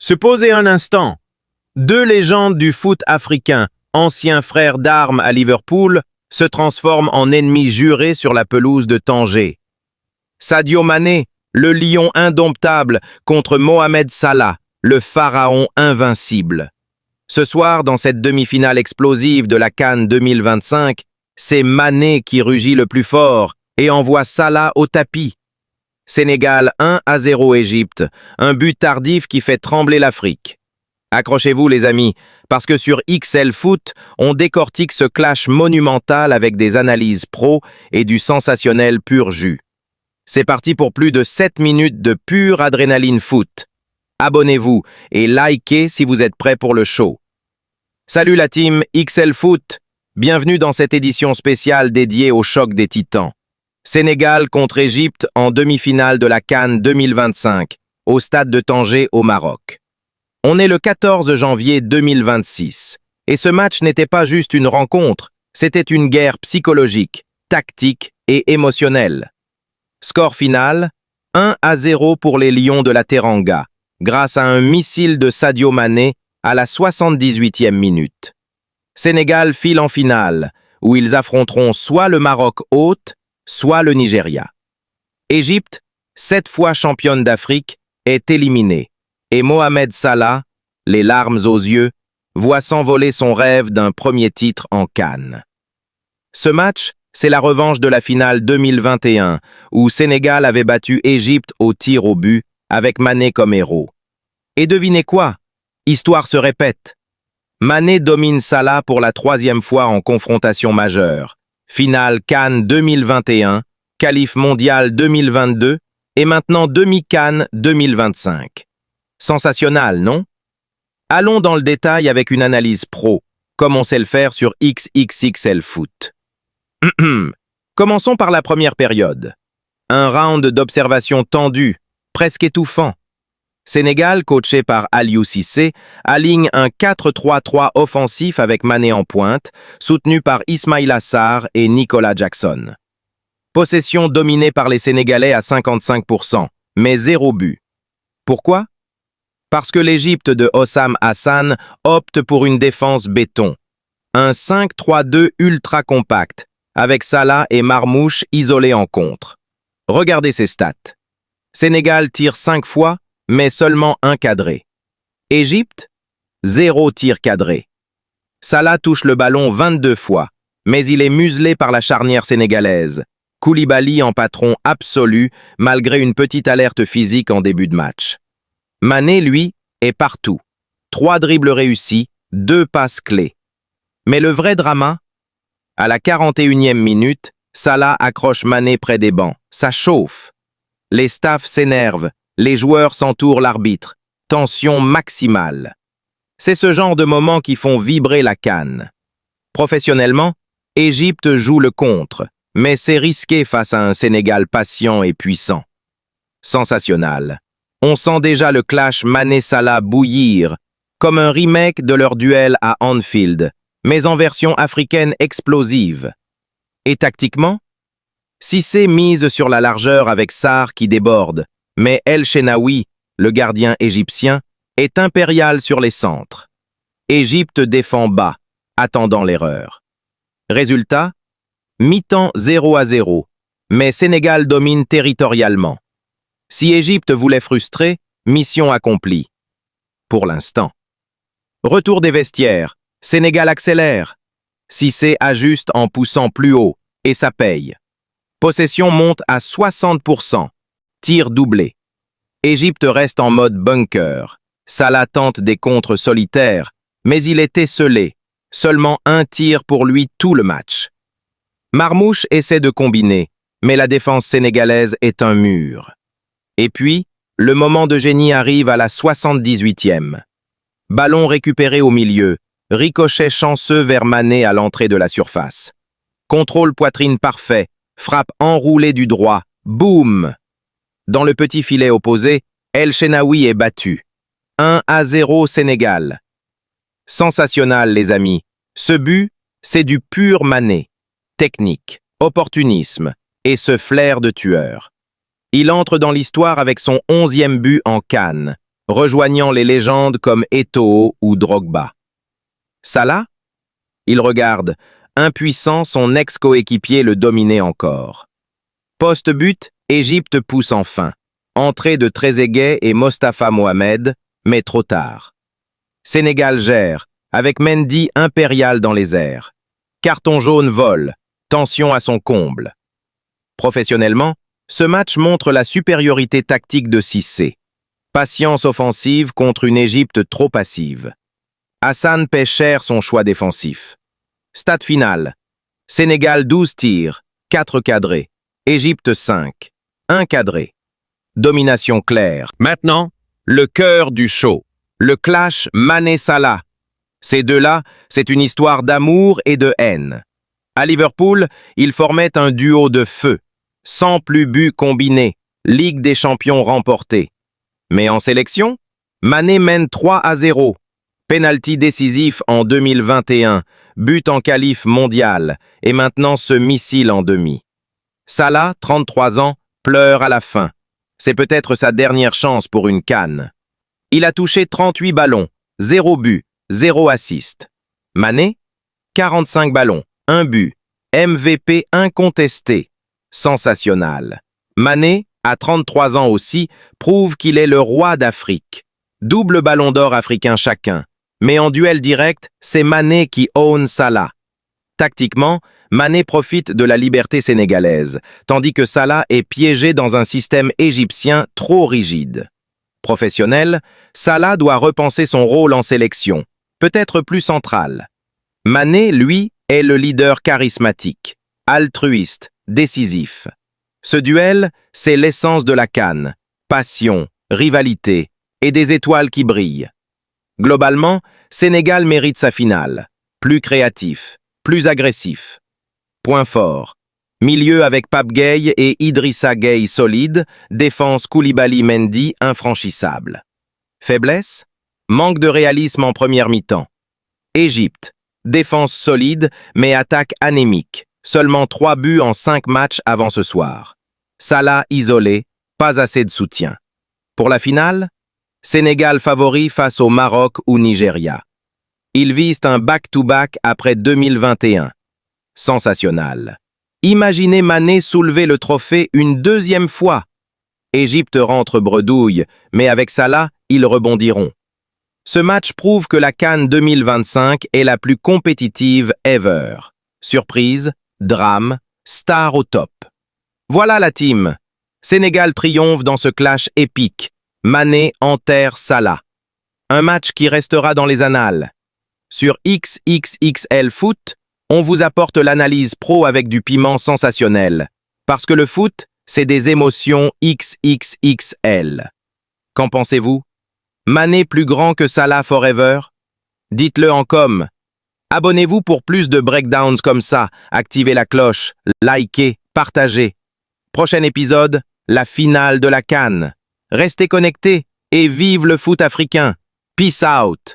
Se poser un instant. Deux légendes du foot africain, anciens frères d'armes à Liverpool, se transforment en ennemis jurés sur la pelouse de Tanger. Sadio Mané, le lion indomptable, contre Mohamed Salah, le pharaon invincible. Ce soir, dans cette demi-finale explosive de la CAN 2025, c'est Mané qui rugit le plus fort et envoie Salah au tapis. Sénégal 1-0 Égypte, un but tardif qui fait trembler l'Afrique. Accrochez-vous les amis, parce que sur XL Foot, on décortique ce clash monumental avec des analyses pro et du sensationnel pur jus. C'est parti pour plus de 7 minutes de pure adrénaline foot. Abonnez-vous et likez si vous êtes prêts pour le show. Salut la team XL Foot, bienvenue dans cette édition spéciale dédiée au choc des titans. Sénégal contre Égypte en demi-finale de la CAN 2025, au stade de Tanger au Maroc. On est le 14 janvier 2026, et ce match n'était pas juste une rencontre, c'était une guerre psychologique, tactique et émotionnelle. Score final, 1-0 pour les Lions de la Teranga, grâce à un missile de Sadio Mané à la 78e minute. Sénégal file en finale, où ils affronteront soit le Maroc hôte, soit le Nigeria. Égypte, 7 fois championne d'Afrique, est éliminée, et Mohamed Salah, les larmes aux yeux, voit s'envoler son rêve d'un premier titre en CAN. Ce match, c'est la revanche de la finale 2021, où Sénégal avait battu Égypte au tir au but, avec Mané comme héros. Et devinez quoi? Histoire se répète. Mané domine Salah pour la 3e fois en confrontation majeure. Finale CAN 2021, qualif mondial 2022 et maintenant demi-CAN 2025. Sensationnel, non? Allons dans le détail avec une analyse pro, comme on sait le faire sur XXXL Foot. Commençons par la première période. Un round d'observation tendu, presque étouffant. Sénégal, coaché par Aliou Cissé, aligne un 4-3-3 offensif avec Mané en pointe, soutenu par Ismaïla Sarr et Nicolas Jackson. Possession dominée par les Sénégalais à 55%, mais 0 but. Pourquoi? Parce que l'Égypte de Hossam Hassan opte pour une défense béton. Un 5-3-2 ultra compact, avec Salah et Marmouche isolés en contre. Regardez ces stats. Sénégal tire 5 fois, mais seulement un cadré. Égypte, 0 tir cadré. Salah touche le ballon 22 fois, mais il est muselé par la charnière sénégalaise. Koulibaly en patron absolu, malgré une petite alerte physique en début de match. Mané, lui, est partout. 3 dribbles réussis, 2 passes clés. Mais le vrai drama? À la 41e minute, Salah accroche Mané près des bancs. Ça chauffe. Les staffs s'énervent. Les joueurs s'entourent l'arbitre. Tension maximale. C'est ce genre de moments qui font vibrer la CAN. Professionnellement, Égypte joue le contre, mais c'est risqué face à un Sénégal patient et puissant. Sensationnel. On sent déjà le clash Mané-Salah bouillir, comme un remake de leur duel à Anfield, mais en version africaine explosive. Et tactiquement, Cissé mise sur la largeur avec Sarr qui déborde, mais El Shenaoui, le gardien égyptien, est impérial sur les centres. Égypte défend bas, attendant l'erreur. Résultat, mi-temps 0-0, mais Sénégal domine territorialement. Si Égypte voulait frustrer, mission accomplie. Pour l'instant. Retour des vestiaires, Sénégal accélère. Cissé ajuste en poussant plus haut, et ça paye. Possession monte à 60%. Tir doublé. Égypte reste en mode bunker. Salah tente des contres solitaires, mais il est esselé. Seulement un tir pour lui tout le match. Marmouche essaie de combiner, mais la défense sénégalaise est un mur. Et puis, le moment de génie arrive à la 78e. Ballon récupéré au milieu, ricochet chanceux vers Mané à l'entrée de la surface. Contrôle poitrine parfait, frappe enroulée du droit, boum! Dans le petit filet opposé, El Shenaoui est battu. 1-0 Sénégal. Sensationnel les amis. Ce but, c'est du pur Mané. Technique, opportunisme et ce flair de tueur. Il entre dans l'histoire avec son 11e but en CAN, rejoignant les légendes comme Eto'o ou Drogba. Salah? Il regarde, impuissant, son ex-coéquipier le dominer encore. Post-but, Égypte pousse enfin. Entrée de Trezeguet et Mostafa Mohamed, mais trop tard. Sénégal gère, avec Mendy impérial dans les airs. Carton jaune vole, tension à son comble. Professionnellement, ce match montre la supériorité tactique de Cissé. Patience offensive contre une Égypte trop passive. Hassan paie cher son choix défensif. Stade final. Sénégal 12 tirs, 4 cadrés. Égypte 5, 1 cadré. Domination claire. Maintenant, le cœur du show. Le clash Mané-Salah. Ces deux-là, c'est une histoire d'amour et de haine. À Liverpool, ils formaient un duo de feu. 100 plus buts combinés, Ligue des champions remportée. Mais en sélection, Mané mène 3-0. Penalty décisif en 2021, but en qualif mondial, et maintenant ce missile en demi. Salah, 33 ans, pleure à la fin. C'est peut-être sa dernière chance pour une CAN. Il a touché 38 ballons, 0 but, 0 assist. Mané, 45 ballons, 1 but, MVP incontesté. Sensationnel. Mané, à 33 ans aussi, prouve qu'il est le roi d'Afrique. Double ballon d'or africain chacun. Mais en duel direct, c'est Mané qui own Salah. Tactiquement, Mané profite de la liberté sénégalaise, tandis que Salah est piégé dans un système égyptien trop rigide. Professionnel, Salah doit repenser son rôle en sélection, peut-être plus central. Mané, lui, est le leader charismatique, altruiste, décisif. Ce duel, c'est l'essence de la CAN, passion, rivalité et des étoiles qui brillent. Globalement, Sénégal mérite sa finale, plus créatif, plus agressif. Point fort. Milieu avec Pape Gueye et Idrissa Gueye solide, défense Koulibaly Mendy infranchissable. Faiblesse? Manque de réalisme en première mi-temps. Égypte, défense solide mais attaque anémique, seulement 3 buts en 5 matchs avant ce soir. Salah isolé, pas assez de soutien. Pour la finale, Sénégal favori face au Maroc ou Nigeria. Ils visent un back-to-back après 2021. Sensationnel. Imaginez Mané soulever le trophée une deuxième fois. Égypte rentre bredouille, mais avec Salah, ils rebondiront. Ce match prouve que la CAN 2025 est la plus compétitive ever. Surprise, drame, star au top. Voilà la team. Sénégal triomphe dans ce clash épique. Mané enterre Salah. Un match qui restera dans les annales. Sur XXXL Foot, on vous apporte l'analyse pro avec du piment sensationnel. Parce que le foot, c'est des émotions XXXL. Qu'en pensez-vous? Mané plus grand que Salah forever? Dites-le en com. Abonnez-vous pour plus de breakdowns comme ça. Activez la cloche, likez, partagez. Prochain épisode, la finale de la CAN. Restez connectés et vive le foot africain. Peace out.